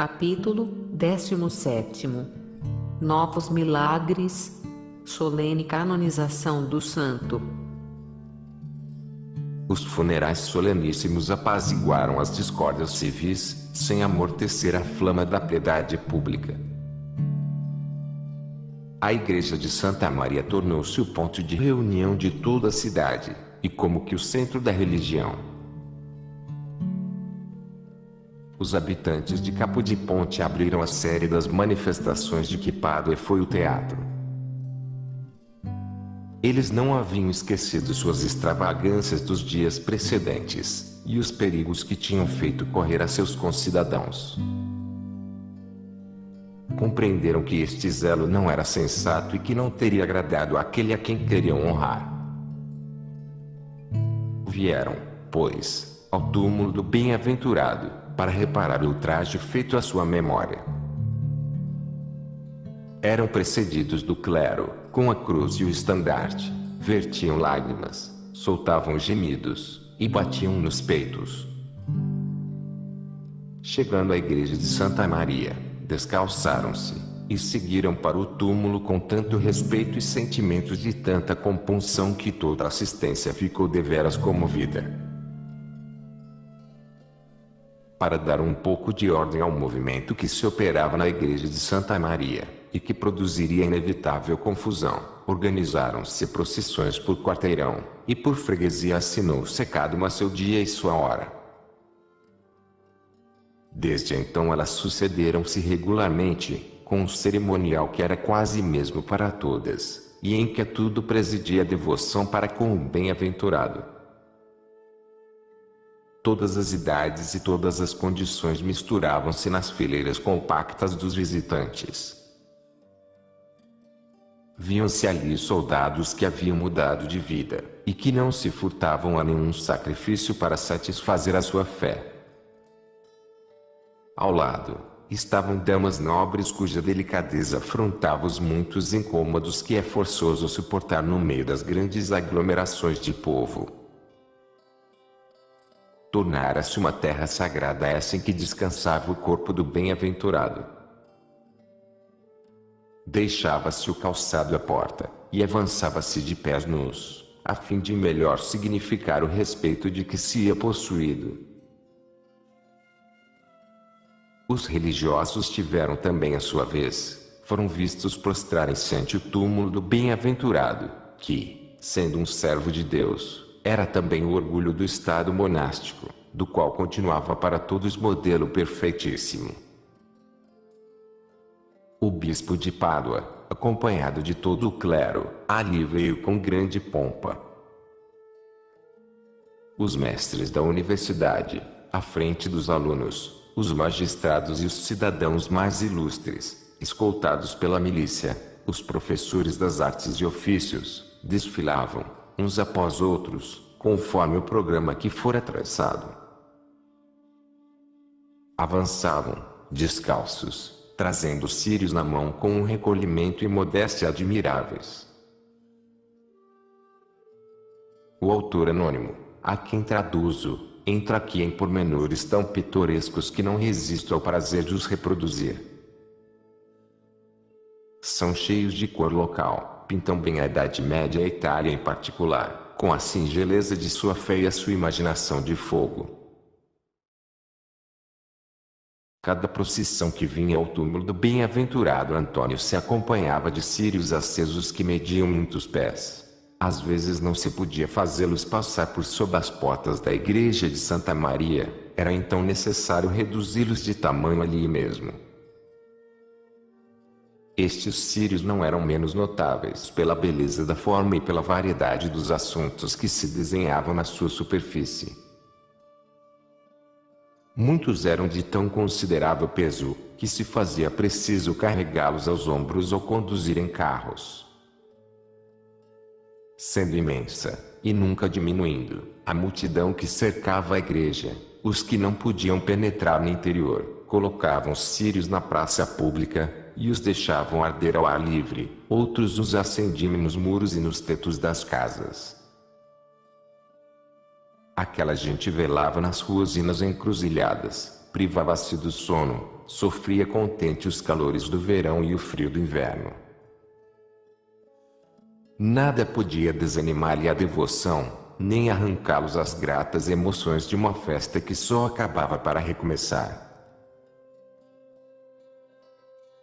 Capítulo 17. Novos milagres. Solene canonização do santo. Os funerais soleníssimos apaziguaram as discórdias civis, sem amortecer a flama da piedade pública. A igreja de Santa Maria tornou-se o ponto de reunião de toda a cidade, e como que o centro da religião. Os habitantes de Capo de Ponte abriram a série das manifestações de que Pádua foi o teatro. Eles não haviam esquecido suas extravagâncias dos dias precedentes, e os perigos que tinham feito correr a seus concidadãos. Compreenderam que este zelo não era sensato e que não teria agradado àquele a quem queriam honrar. Vieram, pois, ao túmulo do bem-aventurado, para reparar o ultraje feito à sua memória. Eram precedidos do clero, com a cruz e o estandarte, vertiam lágrimas, soltavam gemidos, e batiam nos peitos. Chegando à igreja de Santa Maria, descalçaram-se, e seguiram para o túmulo com tanto respeito e sentimentos de tanta compunção que toda a assistência ficou deveras comovida. Para dar um pouco de ordem ao movimento que se operava na igreja de Santa Maria, e que produziria inevitável confusão, organizaram-se procissões por quarteirão, e por freguesia assinou-se cada uma seu dia e sua hora. Desde então elas sucederam-se regularmente, com um cerimonial que era quase mesmo para todas, e em que a tudo presidia a devoção para com o bem-aventurado. Todas as idades e todas as condições misturavam-se nas fileiras compactas dos visitantes. Viam-se ali soldados que haviam mudado de vida, e que não se furtavam a nenhum sacrifício para satisfazer a sua fé. Ao lado, estavam damas nobres cuja delicadeza afrontava os muitos incômodos que é forçoso suportar no meio das grandes aglomerações de povo. Tornara-se uma terra sagrada essa em que descansava o corpo do bem-aventurado. Deixava-se o calçado à porta, e avançava-se de pés nus, a fim de melhor significar o respeito de que se ia possuído. Os religiosos tiveram também a sua vez, foram vistos prostrarem-se ante o túmulo do bem-aventurado, que, sendo um servo de Deus, era também o orgulho do estado monástico, do qual continuava para todos modelo perfeitíssimo. O bispo de Pádua, acompanhado de todo o clero, ali veio com grande pompa. Os mestres da universidade, à frente dos alunos, os magistrados e os cidadãos mais ilustres, escoltados pela milícia, os professores das artes e ofícios, desfilavam, uns após outros, conforme o programa que fora traçado. Avançavam, descalços, trazendo círios na mão com um recolhimento e modéstia admiráveis. O autor anônimo, a quem traduzo, entra aqui em pormenores tão pitorescos que não resisto ao prazer de os reproduzir. São cheios de cor local, pintam bem a Idade Média e a Itália em particular, com a singeleza de sua fé e a sua imaginação de fogo. Cada procissão que vinha ao túmulo do bem-aventurado Antônio se acompanhava de círios acesos que mediam muitos pés. Às vezes não se podia fazê-los passar por sob as portas da igreja de Santa Maria, era então necessário reduzi-los de tamanho ali mesmo. Estes círios não eram menos notáveis pela beleza da forma e pela variedade dos assuntos que se desenhavam na sua superfície. Muitos eram de tão considerável peso, que se fazia preciso carregá-los aos ombros ou conduzir em carros. Sendo imensa, e nunca diminuindo, a multidão que cercava a igreja, os que não podiam penetrar no interior, colocavam círios na praça pública, e os deixavam arder ao ar livre, outros os acendiam nos muros e nos tetos das casas. Aquela gente velava nas ruas e nas encruzilhadas, privava-se do sono, sofria contente os calores do verão e o frio do inverno. Nada podia desanimar-lhe a devoção, nem arrancá-los às gratas emoções de uma festa que só acabava para recomeçar.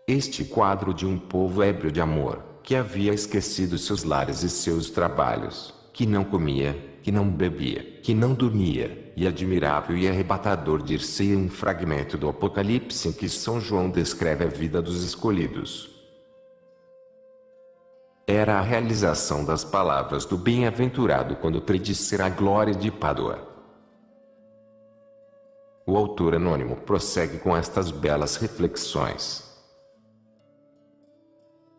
Este quadro de um povo ébrio de amor, que havia esquecido seus lares e seus trabalhos, que não comia, que não bebia, que não dormia, e admirável e arrebatador dir-se um fragmento do Apocalipse em que São João descreve a vida dos escolhidos. Era a realização das palavras do bem-aventurado quando predissera a glória de Pádua. O autor anônimo prossegue com estas belas reflexões.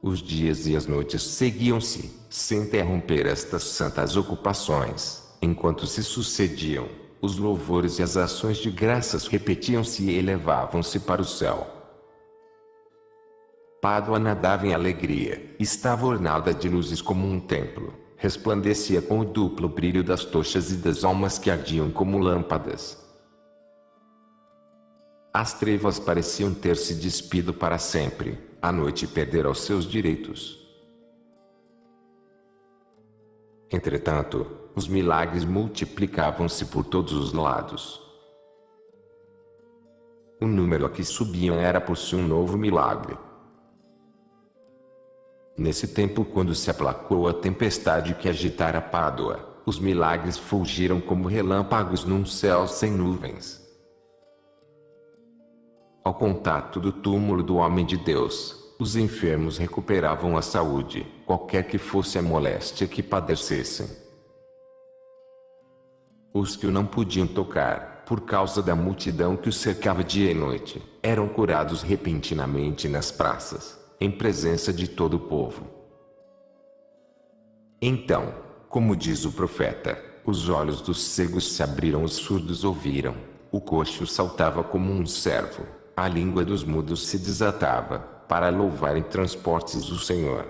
Os dias e as noites seguiam-se, sem interromper estas santas ocupações, enquanto se sucediam, os louvores e as ações de graças repetiam-se e elevavam-se para o céu. Pádua nadava em alegria, estava ornada de luzes como um templo, resplandecia com o duplo brilho das tochas e das almas que ardiam como lâmpadas. As trevas pareciam ter se despido para sempre, a noite perdera os seus direitos. Entretanto, os milagres multiplicavam-se por todos os lados. O número a que subiam era por si um novo milagre. Nesse tempo, quando se aplacou a tempestade que agitara Pádua, os milagres fulgiram como relâmpagos num céu sem nuvens. Ao contato do túmulo do homem de Deus, os enfermos recuperavam a saúde, qualquer que fosse a moléstia que padecessem. Os que o não podiam tocar, por causa da multidão que o cercava dia e noite, eram curados repentinamente nas praças, em presença de todo o povo. Então, como diz o profeta, os olhos dos cegos se abriram, os surdos ouviram, o coxo saltava como um cervo, a língua dos mudos se desatava, para louvar em transportes o Senhor.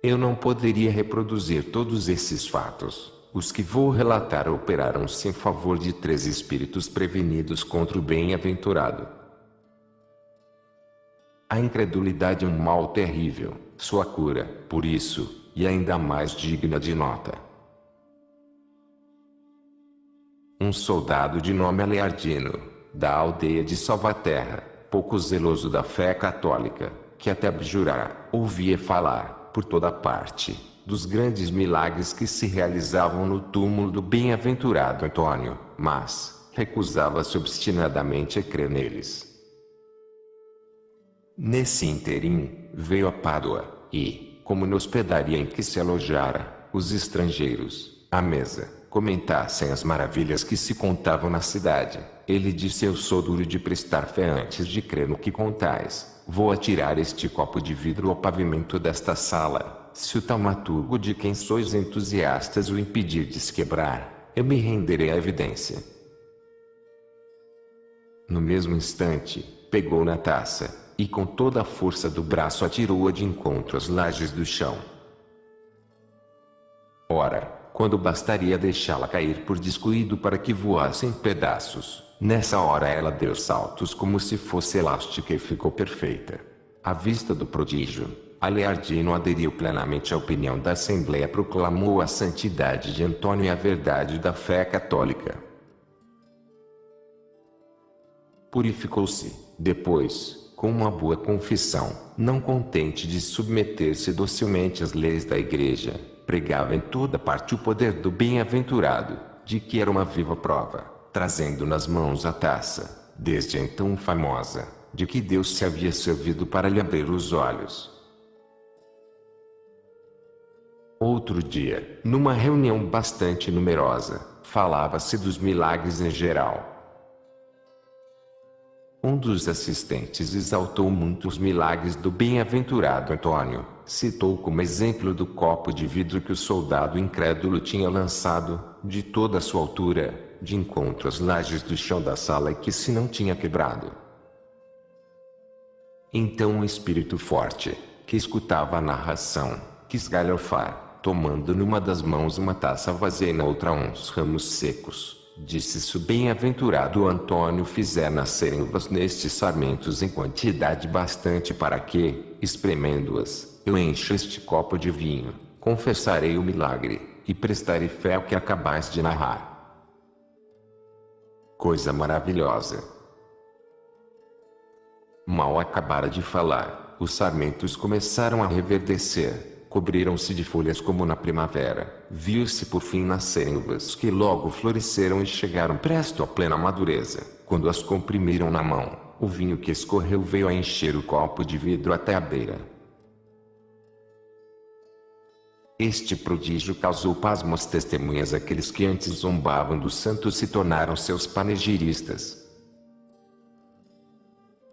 Eu não poderia reproduzir todos esses fatos. Os que vou relatar operaram-se em favor de 3 espíritos prevenidos contra o bem-aventurado. A incredulidade é um mal terrível, sua cura, por isso, e ainda mais digna de nota. Um soldado de nome Aleardino, da aldeia de Salvaterra, pouco zeloso da fé católica, que até abjurara, ouvia falar, por toda parte, dos grandes milagres que se realizavam no túmulo do bem-aventurado Antônio, mas recusava-se obstinadamente a crer neles. Nesse ínterim, veio a Pádua, e, como na hospedaria em que se alojara, os estrangeiros, à mesa, comentassem as maravilhas que se contavam na cidade, ele disse: eu sou duro de prestar fé antes de crer no que contais. Vou atirar este copo de vidro ao pavimento desta sala. Se o taumaturgo de quem sois entusiastas o impedirdes quebrar, eu me renderei à evidência. No mesmo instante, pegou na taça, e com toda a força do braço atirou-a de encontro às lajes do chão. Ora, quando bastaria deixá-la cair por descuido para que voasse em pedaços, nessa hora ela deu saltos como se fosse elástica e ficou perfeita. À vista do prodígio, Aleardino aderiu plenamente à opinião da Assembleia, proclamou a santidade de Antônio e a verdade da fé católica. Purificou-se, depois, com uma boa confissão, não contente de submeter-se docilmente às leis da Igreja, pregava em toda parte o poder do bem-aventurado, de que era uma viva prova, trazendo nas mãos a taça, desde então famosa, de que Deus se havia servido para lhe abrir os olhos. Outro dia, numa reunião bastante numerosa, falava-se dos milagres em geral. Um dos assistentes exaltou muito os milagres do bem-aventurado Antônio, citou como exemplo do copo de vidro que o soldado incrédulo tinha lançado, de toda a sua altura, de encontro às lajes do chão da sala e que se não tinha quebrado. Então um espírito forte, que escutava a narração, quis galhofar, tomando numa das mãos uma taça vazia e na outra uns ramos secos, disse se o bem-aventurado Antônio fizer nascerem uvas nestes sarmentos em quantidade bastante para que, espremendo-as, eu encha este copo de vinho, confessarei o milagre, e prestarei fé ao que acabais de narrar. Coisa maravilhosa! Mal acabara de falar, os sarmentos começaram a reverdecer, cobriram-se de folhas como na primavera, viu-se por fim nascerem uvas que logo floresceram e chegaram presto à plena madureza. Quando as comprimiram na mão, o vinho que escorreu veio a encher o copo de vidro até a beira. Este prodígio causou pasmo às testemunhas. Aqueles que antes zombavam do santo se tornaram seus panegiristas.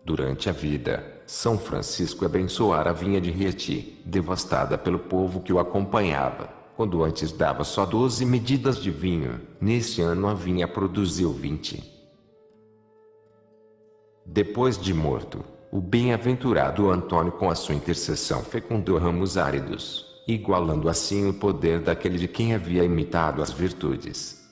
Durante a vida, São Francisco abençoara a vinha de Rieti, devastada pelo povo que o acompanhava. Quando antes dava só 12 medidas de vinho, nesse ano a vinha produziu 20. Depois de morto, o bem-aventurado Antônio com a sua intercessão fecundou ramos áridos, igualando assim o poder daquele de quem havia imitado as virtudes.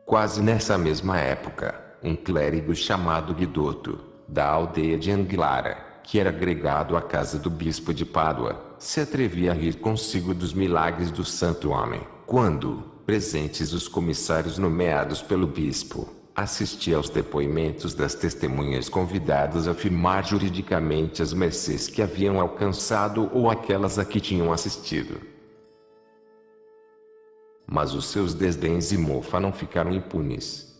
Quase nessa mesma época, um clérigo chamado Guidoto, da aldeia de Anglara, que era agregado à casa do bispo de Pádua, se atrevia a rir consigo dos milagres do santo homem, quando, presentes os comissários nomeados pelo bispo, assistia aos depoimentos das testemunhas convidadas a afirmar juridicamente as mercês que haviam alcançado ou aquelas a que tinham assistido. Mas os seus desdéns e mofa não ficaram impunes.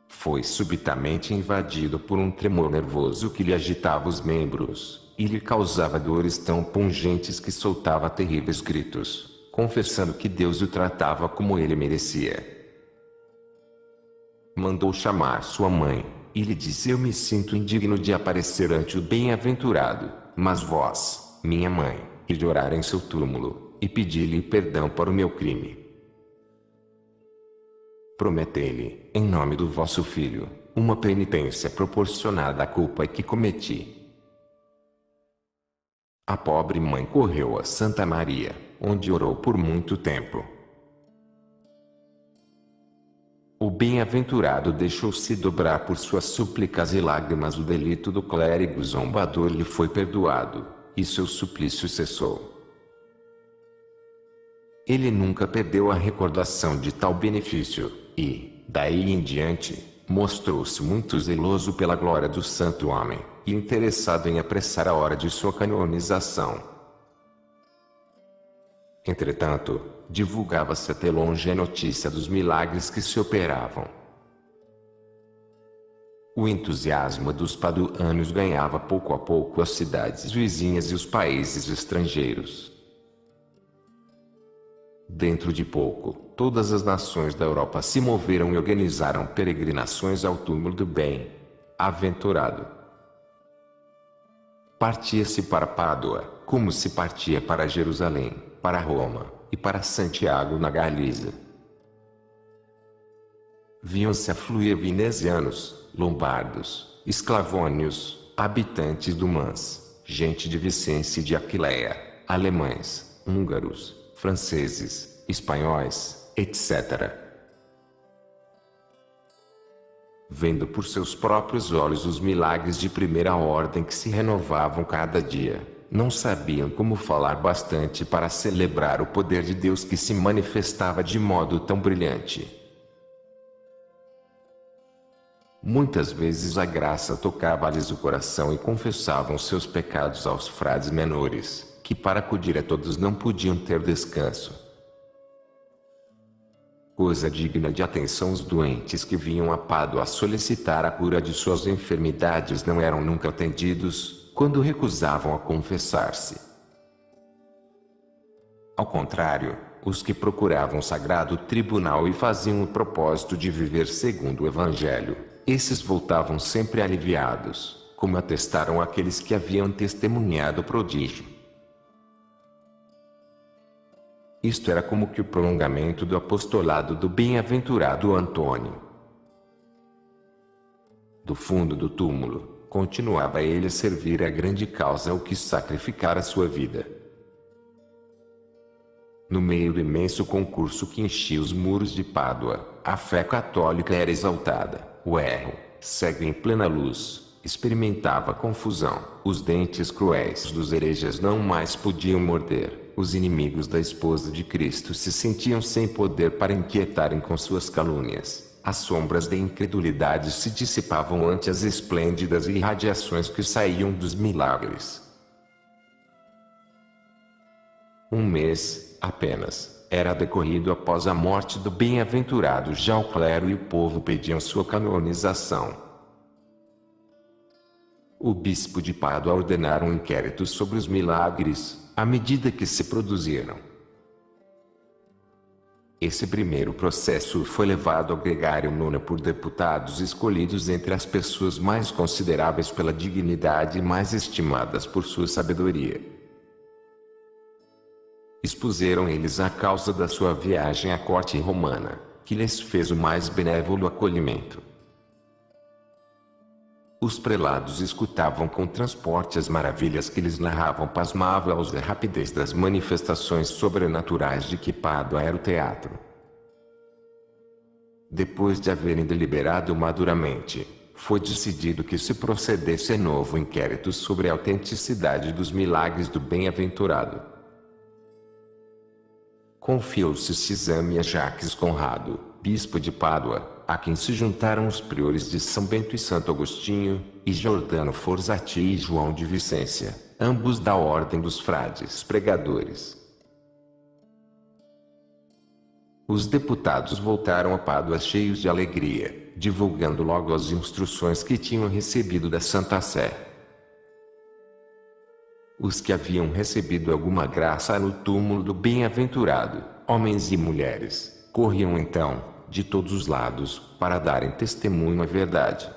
Foi subitamente invadido por um tremor nervoso que lhe agitava os membros, e lhe causava dores tão pungentes que soltava terríveis gritos, confessando que Deus o tratava como ele merecia. Mandou chamar sua mãe, e lhe disse: eu me sinto indigno de aparecer ante o bem-aventurado, mas vós, minha mãe, e de orar em seu túmulo, e pedir-lhe perdão para o meu crime. Prometei-lhe, em nome do vosso filho, uma penitência proporcionada à culpa que cometi. A pobre mãe correu a Santa Maria, onde orou por muito tempo. O bem-aventurado deixou-se dobrar por suas súplicas e lágrimas. O delito do clérigo zombador lhe foi perdoado, e seu suplício cessou. Ele nunca perdeu a recordação de tal benefício, e, daí em diante, mostrou-se muito zeloso pela glória do santo homem, e interessado em apressar a hora de sua canonização. Entretanto, divulgava-se até longe a notícia dos milagres que se operavam. O entusiasmo dos paduanos ganhava pouco a pouco as cidades vizinhas e os países estrangeiros. Dentro de pouco, todas as nações da Europa se moveram e organizaram peregrinações ao túmulo do bem-aventurado. Partia-se para Pádua, como se partia para Jerusalém, para Roma, e para Santiago na Galiza. Viam-se afluir venecianos, lombardos, esclavônios, habitantes do Mans, gente de Vicência e de Aquileia, alemães, húngaros, franceses, espanhóis, etc. Vendo por seus próprios olhos os milagres de primeira ordem que se renovavam cada dia, não sabiam como falar bastante para celebrar o poder de Deus que se manifestava de modo tão brilhante. Muitas vezes a graça tocava-lhes o coração e confessavam seus pecados aos frades menores, que para acudir a todos não podiam ter descanso. Coisa digna de atenção, os doentes que vinham a Pádua a solicitar a cura de suas enfermidades não eram nunca atendidos, quando recusavam a confessar-se. Ao contrário, os que procuravam o sagrado tribunal e faziam o propósito de viver segundo o Evangelho, esses voltavam sempre aliviados, como atestaram aqueles que haviam testemunhado o prodígio. Isto era como que o prolongamento do apostolado do bem-aventurado Antônio. Do fundo do túmulo, continuava ele a servir a grande causa ao que sacrificara sua vida. No meio do imenso concurso que enchia os muros de Pádua, a fé católica era exaltada. O erro, cego em plena luz, experimentava confusão. Os dentes cruéis dos hereges não mais podiam morder. Os inimigos da esposa de Cristo se sentiam sem poder para inquietarem com suas calúnias. As sombras da incredulidade se dissipavam ante as esplêndidas irradiações que saíam dos milagres. Um mês, apenas, era decorrido após a morte do bem-aventurado. Já o clero e o povo pediam sua canonização. O bispo de Pádua ordenara um inquérito sobre os milagres, à medida que se produziram. Esse primeiro processo foi levado ao Gregário IX por deputados escolhidos entre as pessoas mais consideráveis pela dignidade e mais estimadas por sua sabedoria. Expuseram eles a causa da sua viagem à corte romana, que lhes fez o mais benévolo acolhimento. Os prelados escutavam com transporte as maravilhas que lhes narravam pasmáveis a rapidez das manifestações sobrenaturais de que Pádua era o teatro. Depois de haverem deliberado maduramente, foi decidido que se procedesse a novo inquérito sobre a autenticidade dos milagres do bem-aventurado. Confiou-se esse exame a Jacques Conrado, bispo de Pádua, a quem se juntaram os priores de São Bento e Santo Agostinho, e Giordano Forzati e João de Vicência, ambos da ordem dos frades pregadores. Os deputados voltaram a Pádua cheios de alegria, divulgando logo as instruções que tinham recebido da Santa Sé. Os que haviam recebido alguma graça no túmulo do bem-aventurado, homens e mulheres, corriam então, de todos os lados, para darem testemunho à verdade.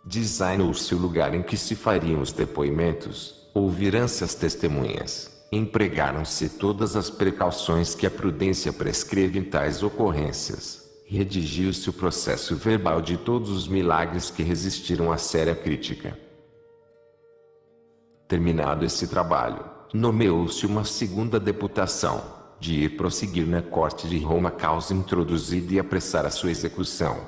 Designou-se o lugar em que se fariam os depoimentos, ouviram-se as testemunhas, empregaram-se todas as precauções que a prudência prescreve em tais ocorrências, redigiu-se o processo verbal de todos os milagres que resistiram à séria crítica. Terminado esse trabalho, nomeou-se uma segunda deputação, de ir prosseguir na corte de Roma a causa introduzida e apressar a sua execução.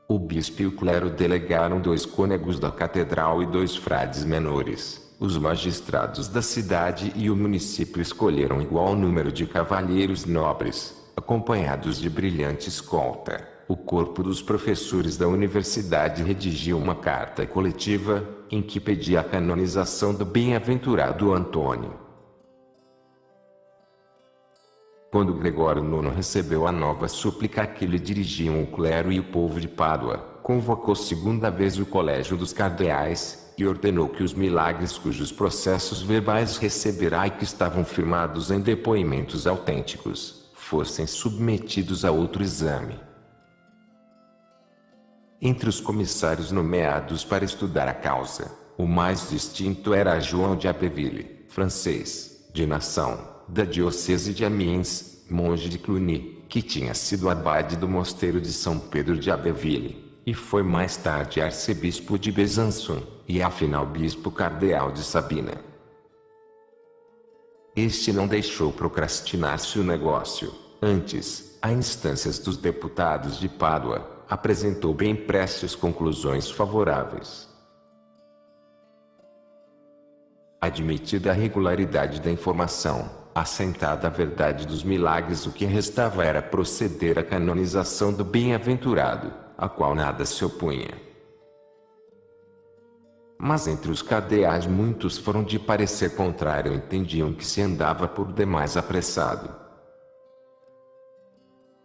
O bispo e o clero delegaram 2 cônegos da catedral e 2 frades menores. Os magistrados da cidade e o município escolheram igual número de cavalheiros nobres, acompanhados de brilhante escolta. O corpo dos professores da universidade redigiu uma carta coletiva, em que pedia a canonização do bem-aventurado Antônio. Quando Gregório IX recebeu a nova súplica a que lhe dirigiam o clero e o povo de Pádua, convocou segunda vez o colégio dos cardeais, e ordenou que os milagres cujos processos verbais receberá e que estavam firmados em depoimentos autênticos, fossem submetidos a outro exame. Entre os comissários nomeados para estudar a causa, o mais distinto era João de Abbeville, francês, de nação, da diocese de Amiens, monge de Cluny, que tinha sido abade do mosteiro de São Pedro de Abbeville, e foi mais tarde arcebispo de Besançon, e afinal bispo cardeal de Sabina. Este não deixou procrastinar-se o negócio, antes, a instâncias dos deputados de Pádua, apresentou bem prestes conclusões favoráveis. Admitida a regularidade da informação, assentada a verdade dos milagres, o que restava era proceder à canonização do bem-aventurado, a qual nada se opunha. Mas entre os cardeais muitos foram de parecer contrário e entendiam que se andava por demais apressado.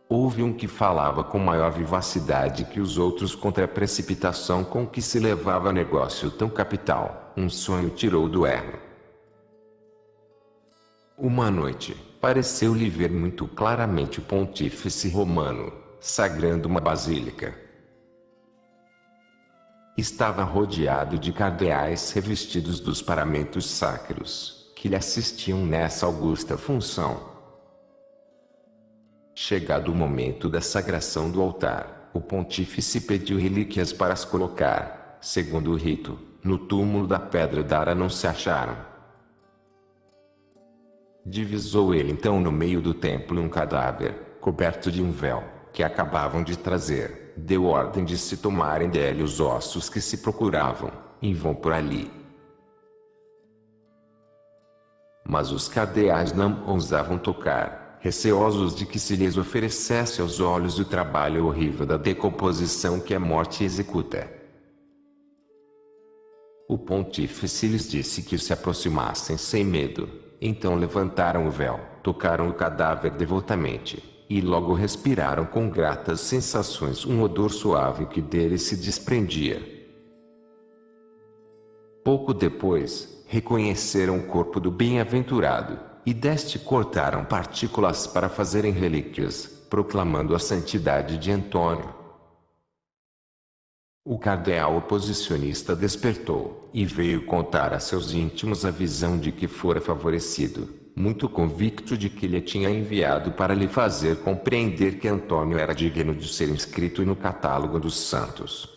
Houve um que falava com maior vivacidade que os outros contra a precipitação com que se levava negócio tão capital. Um sonho tirou do erro. Uma noite, pareceu-lhe ver muito claramente o pontífice romano, sagrando uma basílica. Estava rodeado de cardeais revestidos dos paramentos sacros, que lhe assistiam nessa augusta função. Chegado o momento da sagração do altar, o pontífice pediu relíquias para as colocar. Segundo o rito, no túmulo da Pedra d'Ara não se acharam. Divisou ele então no meio do templo um cadáver, coberto de um véu, que acabavam de trazer. Deu ordem de se tomarem dele os ossos que se procuravam, e vão por ali. Mas os cardeais não ousavam tocar, receosos de que se lhes oferecesse aos olhos o trabalho horrível da decomposição que a morte executa. O pontífice lhes disse que se aproximassem sem medo. Então levantaram o véu, tocaram o cadáver devotamente, e logo respiraram com gratas sensações um odor suave que dele se desprendia. Pouco depois, reconheceram o corpo do bem-aventurado, e deste cortaram partículas para fazerem relíquias, proclamando a santidade de Antônio. O cardeal oposicionista despertou, e veio contar a seus íntimos a visão de que fora favorecido, muito convicto de que lhe tinha enviado para lhe fazer compreender que Antônio era digno de ser inscrito no catálogo dos santos.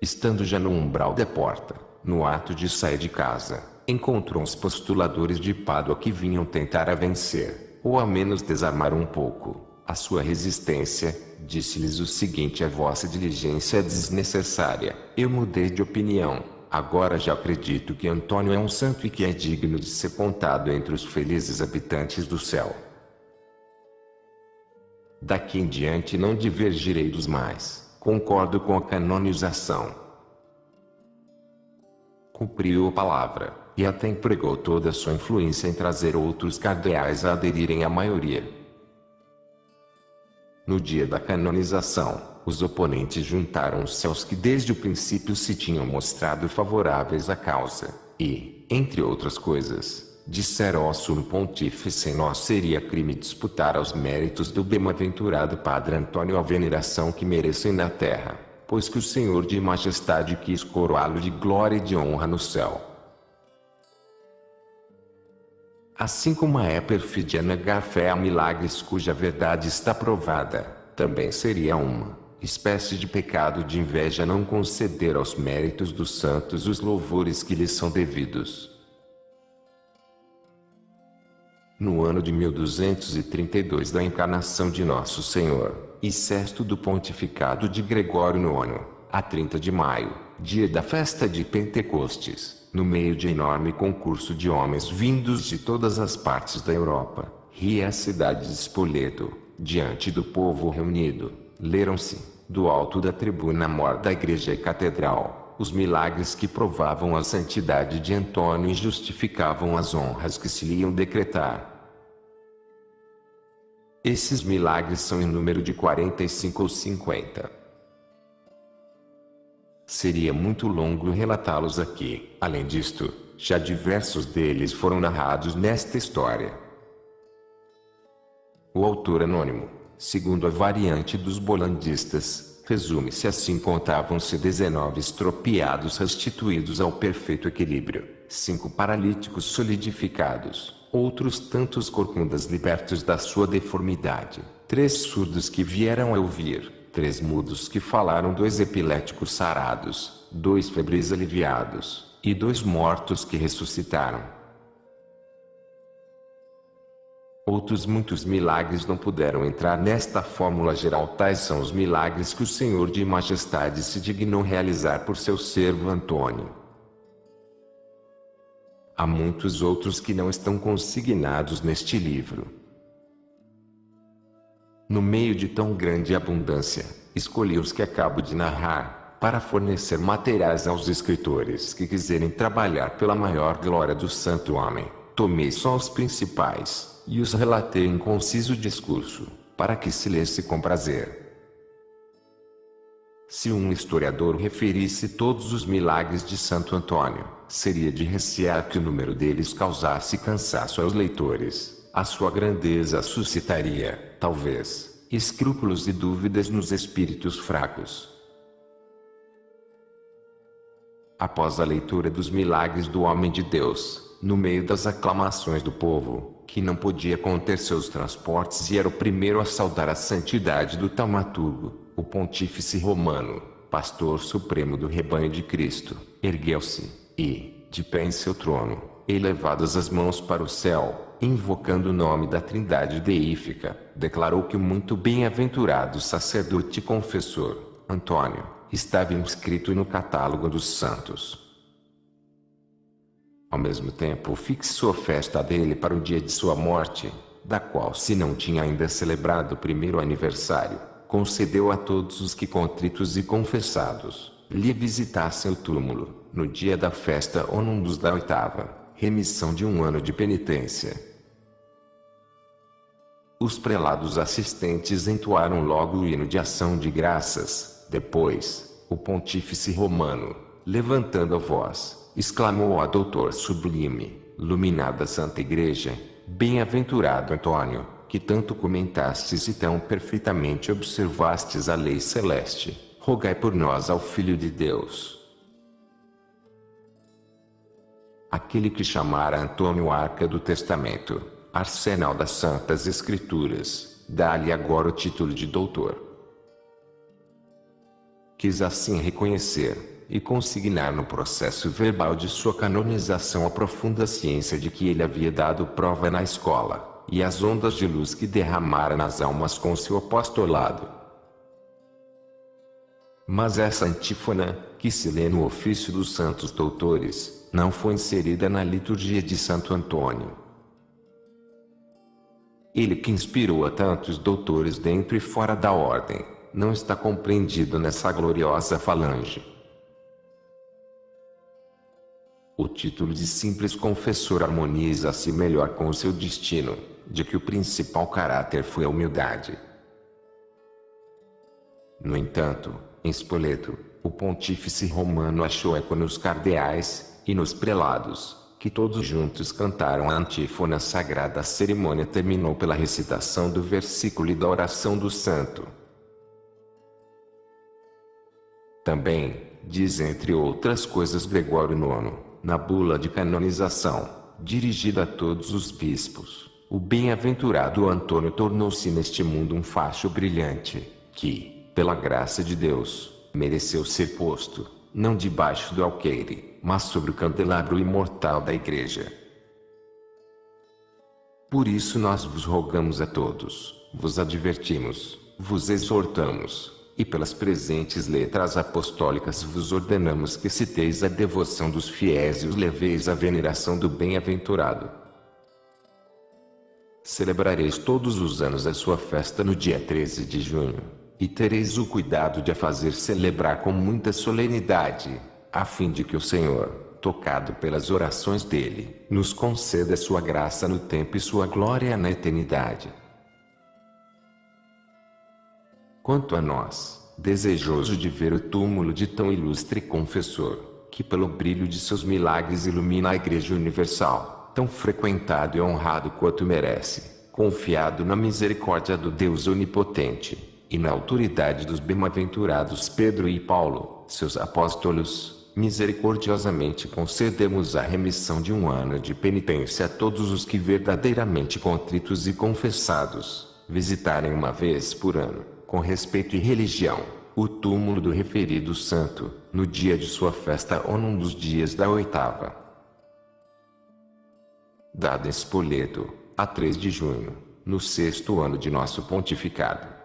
Estando já no umbral da porta, no ato de sair de casa, encontrou uns postuladores de Pádua que vinham tentar a vencer, ou a menos desarmar um pouco, a sua resistência. Disse-lhes o seguinte: a vossa diligência é desnecessária. Eu mudei de opinião. Agora já acredito que Antônio é um santo e que é digno de ser contado entre os felizes habitantes do céu. Daqui em diante não divergirei dos mais. Concordo com a canonização. Cumpriu a palavra, e até empregou toda a sua influência em trazer outros cardeais a aderirem à maioria. No dia da canonização, os oponentes juntaram-se aos que desde o princípio se tinham mostrado favoráveis à causa, e, entre outras coisas, disseram ao sumo pontífice: não seria crime disputar aos méritos do bem-aventurado Padre Antônio a veneração que merecem na terra, pois que o Senhor de Majestade quis coroá-lo de glória e de honra no céu. Assim como é perfídia negar fé a milagres cuja verdade está provada, também seria uma espécie de pecado de inveja não conceder aos méritos dos santos os louvores que lhes são devidos. No ano de 1232 da encarnação de Nosso Senhor, e sexto do pontificado de Gregório IX, a 30 de maio, dia da festa de Pentecostes, no meio de enorme concurso de homens vindos de todas as partes da Europa, ria a cidade de Spoleto, diante do povo reunido, leram-se, do alto da tribuna-mor da igreja e catedral, os milagres que provavam a santidade de Antônio e justificavam as honras que se lhe iam decretar. Esses milagres são em número de 45 ou 50. Seria muito longo relatá-los aqui. Além disto, já diversos deles foram narrados nesta história. O autor anônimo, segundo a variante dos bolandistas, resume-se assim: contavam-se 19 estropiados restituídos ao perfeito equilíbrio, 5 paralíticos solidificados, outros tantos corcundas libertos da sua deformidade, 3 surdos que vieram a ouvir, 3 mudos que falaram, 2 epiléticos sarados, 2 febris aliviados, e 2 mortos que ressuscitaram. Outros muitos milagres não puderam entrar nesta fórmula geral. Tais são os milagres que o Senhor de Majestade se dignou realizar por seu servo Antônio. Há muitos outros que não estão consignados neste livro. No meio de tão grande abundância, escolhi os que acabo de narrar, para fornecer materiais aos escritores que quiserem trabalhar pela maior glória do santo homem. Tomei só os principais, e os relatei em conciso discurso, para que se lesse com prazer. Se um historiador referisse todos os milagres de Santo Antônio, seria de recear que o número deles causasse cansaço aos leitores. A sua grandeza suscitaria, talvez, escrúpulos e dúvidas nos espíritos fracos. Após a leitura dos milagres do homem de Deus, no meio das aclamações do povo, que não podia conter seus transportes e era o primeiro a saudar a santidade do taumaturgo, o pontífice romano, pastor supremo do rebanho de Cristo, ergueu-se, e, de pé em seu trono, elevadas as mãos para o céu, invocando o nome da Trindade deífica, declarou que o muito bem-aventurado sacerdote confessor, Antônio, estava inscrito no catálogo dos santos. Ao mesmo tempo fixou a festa dele para o dia de sua morte, da qual se não tinha ainda celebrado o primeiro aniversário, concedeu a todos os que contritos e confessados, lhe visitassem o túmulo, no dia da festa ou num dos da oitava, remissão de 1 ano de penitência. Os prelados assistentes entoaram logo o hino de ação de graças. Depois, o pontífice romano, levantando a voz, exclamou a doutor sublime, iluminada Santa Igreja: bem-aventurado Antônio, que tanto comentastes e tão perfeitamente observastes a lei celeste, rogai por nós ao Filho de Deus. Aquele que chamara Antônio Arca do Testamento, arsenal das Santas Escrituras, dá-lhe agora o título de doutor. Quis assim reconhecer e consignar no processo verbal de sua canonização a profunda ciência de que ele havia dado prova na escola, e as ondas de luz que derramara nas almas com seu apostolado. Mas essa antífona, que se lê no ofício dos santos doutores, não foi inserida na liturgia de Santo Antônio. Ele que inspirou a tantos doutores dentro e fora da ordem, não está compreendido nessa gloriosa falange. O título de simples confessor harmoniza-se melhor com o seu destino, de que o principal caráter foi a humildade. No entanto, em Spoleto, o pontífice romano achou eco nos cardeais e nos prelados, que todos juntos cantaram a antífona sagrada. A cerimônia terminou pela recitação do versículo e da oração do santo. Também, diz entre outras coisas Gregório IX, na bula de canonização, dirigida a todos os bispos, o bem-aventurado Antônio tornou-se neste mundo um facho brilhante, que, pela graça de Deus, mereceu ser posto, não debaixo do alqueire, mas sobre o candelabro imortal da Igreja. Por isso nós vos rogamos a todos, vos advertimos, vos exortamos, e pelas presentes letras apostólicas vos ordenamos que citeis a devoção dos fiéis e os leveis à veneração do bem-aventurado. Celebrareis todos os anos a sua festa no dia 13 de junho, e tereis o cuidado de a fazer celebrar com muita solenidade, a fim de que o Senhor, tocado pelas orações dele, nos conceda sua graça no tempo e sua glória na eternidade. Quanto a nós, desejoso de ver o túmulo de tão ilustre confessor, que pelo brilho de seus milagres ilumina a Igreja Universal, tão frequentado e honrado quanto merece, confiado na misericórdia do Deus Onipotente, e na autoridade dos bem-aventurados Pedro e Paulo, seus apóstolos, misericordiosamente concedemos a remissão de 1 ano de penitência a todos os que verdadeiramente contritos e confessados, visitarem uma vez por ano, com respeito e religião, o túmulo do referido santo, no dia de sua festa ou num dos dias da oitava. Dado em Spoleto, a 3 de junho, no 6º ano de nosso pontificado.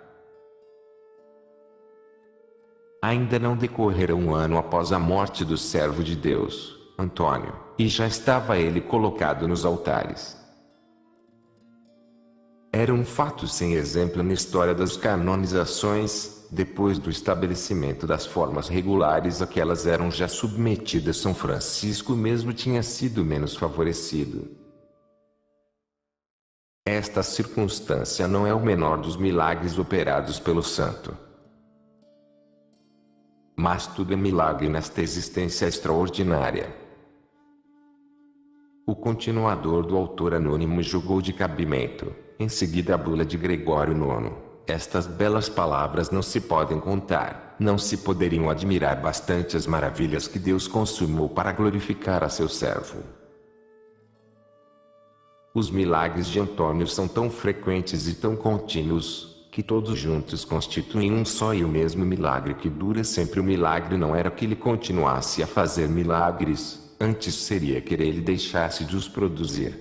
Ainda não decorrera 1 ano após a morte do servo de Deus, Antônio, e já estava ele colocado nos altares. Era um fato sem exemplo na história das canonizações. Depois do estabelecimento das formas regulares a que elas eram já submetidas, São Francisco mesmo tinha sido menos favorecido. Esta circunstância não é o menor dos milagres operados pelo santo. Mas tudo é milagre nesta existência extraordinária. O continuador do autor anônimo julgou de cabimento, em seguida a bula de Gregório IX, estas belas palavras: não se podem contar, não se poderiam admirar bastante as maravilhas que Deus consumou para glorificar a seu servo. Os milagres de Antônio são tão frequentes e tão contínuos, que todos juntos constituem um só e o mesmo milagre que dura sempre. O milagre não era que ele continuasse a fazer milagres, antes seria querer ele deixasse de os produzir.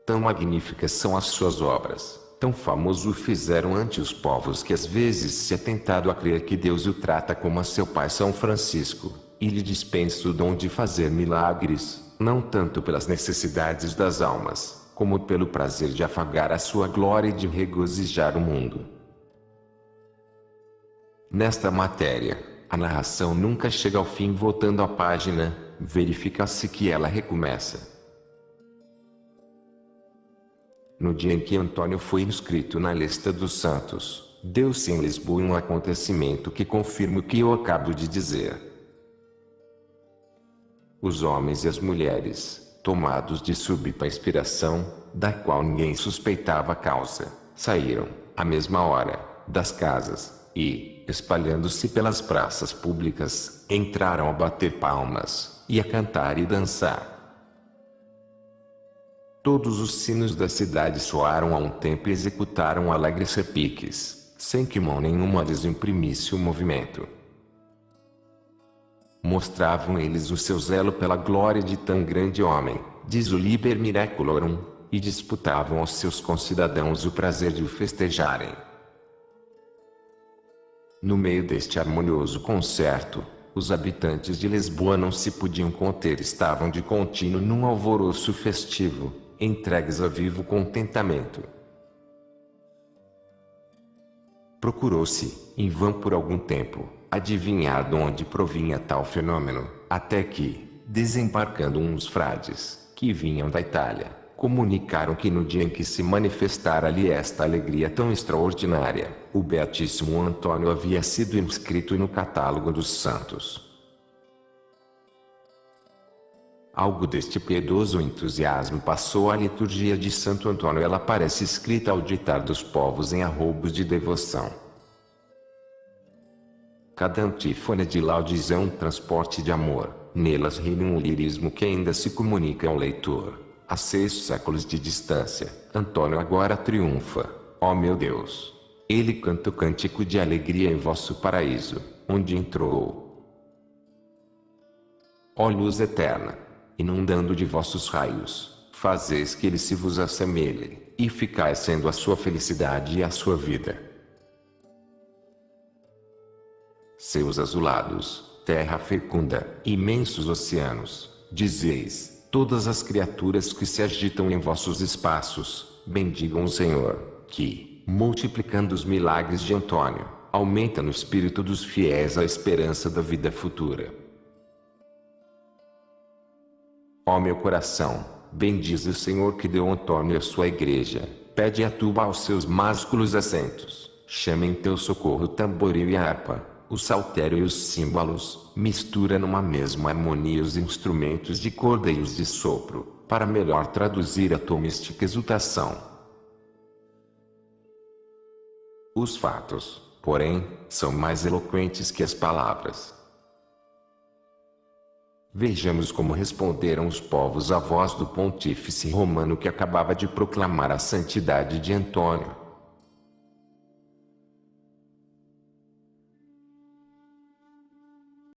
Tão magníficas são as suas obras, tão famoso o fizeram ante os povos que às vezes se é tentado a crer que Deus o trata como a seu pai São Francisco, e lhe dispensa o dom de fazer milagres, não tanto pelas necessidades das almas, como pelo prazer de afagar a sua glória e de regozijar o mundo. Nesta matéria, a narração nunca chega ao fim. Voltando à página, verifica-se que ela recomeça. No dia em que Antônio foi inscrito na lista dos santos, deu-se em Lisboa um acontecimento que confirma o que eu acabo de dizer. Os homens e as mulheres, tomados de súbita inspiração, da qual ninguém suspeitava a causa, saíram, à mesma hora, das casas, e, espalhando-se pelas praças públicas, entraram a bater palmas, e a cantar e dançar. Todos os sinos da cidade soaram a um tempo e executaram alegres repiques, sem que mão nenhuma lhes imprimisse o movimento. Mostravam eles o seu zelo pela glória de tão grande homem, diz o Liber Miraculorum, e disputavam aos seus concidadãos o prazer de o festejarem. No meio deste harmonioso concerto, os habitantes de Lisboa não se podiam conter, estavam de contínuo num alvoroço festivo, entregues a vivo contentamento. Procurou-se, em vão por algum tempo, adivinhar de onde provinha tal fenômeno, até que, desembarcando uns frades, que vinham da Itália, comunicaram que no dia em que se manifestara ali esta alegria tão extraordinária, o Beatíssimo Antônio havia sido inscrito no catálogo dos santos. Algo deste piedoso entusiasmo passou à liturgia de Santo Antônio. Ela parece escrita ao ditar dos povos em arroubos de devoção. Cada antífona de laudes é um transporte de amor, nelas reina um lirismo que ainda se comunica ao leitor. A 6 séculos de distância, Antônio agora triunfa, ó meu Deus! Ele canta o cântico de alegria em vosso paraíso, onde entrou. Ó luz eterna! Inundando de vossos raios, fazeis que ele se vos assemelhe, e ficais sendo a sua felicidade e a sua vida. Seus azulados, terra fecunda, imensos oceanos, dizeis, todas as criaturas que se agitam em vossos espaços, bendigam o Senhor, que, multiplicando os milagres de Antônio, aumenta no espírito dos fiéis a esperança da vida futura. Ó meu coração, bendize o Senhor que deu Antônio a sua igreja, pede a tuba aos seus másculos assentos, chama em teu socorro o tamboril e a harpa, o saltério e os símbolos, mistura numa mesma harmonia os instrumentos de corda e os de sopro, para melhor traduzir a tua mística exultação. Os fatos, porém, são mais eloquentes que as palavras. Vejamos como responderam os povos à voz do pontífice romano que acabava de proclamar a santidade de Antônio.